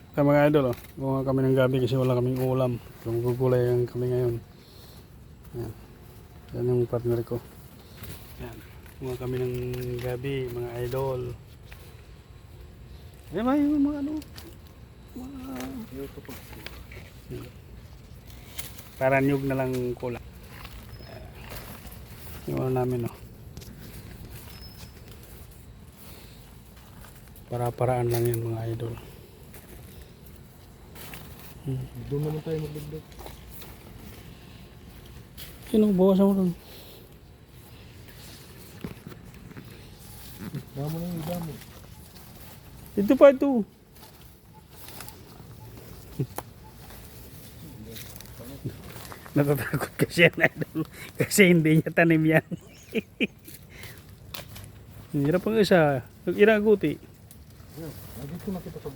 Kaya mga idol, oh, gumawa kami ng gabi kasi wala kaming ulam. So magugulay ang kami ngayon. Yan. Yan yung partner ko. Yan. Gumawa kami ng gabi, mga idol. Yan ba yung mga ano? Mga... Para nyug na lang kulang. Yung ano namin, oh. Para-paraan lang yan mga idol. Doon naman tayo magbibig. Yun, bawasan mo doon. Damo na yung damo. Ito pa ito. Natatakot kasi yan idol. Kasi hindi niya tanim yan. Hirap ang isa. Iraguti. Lagi ko nakita sa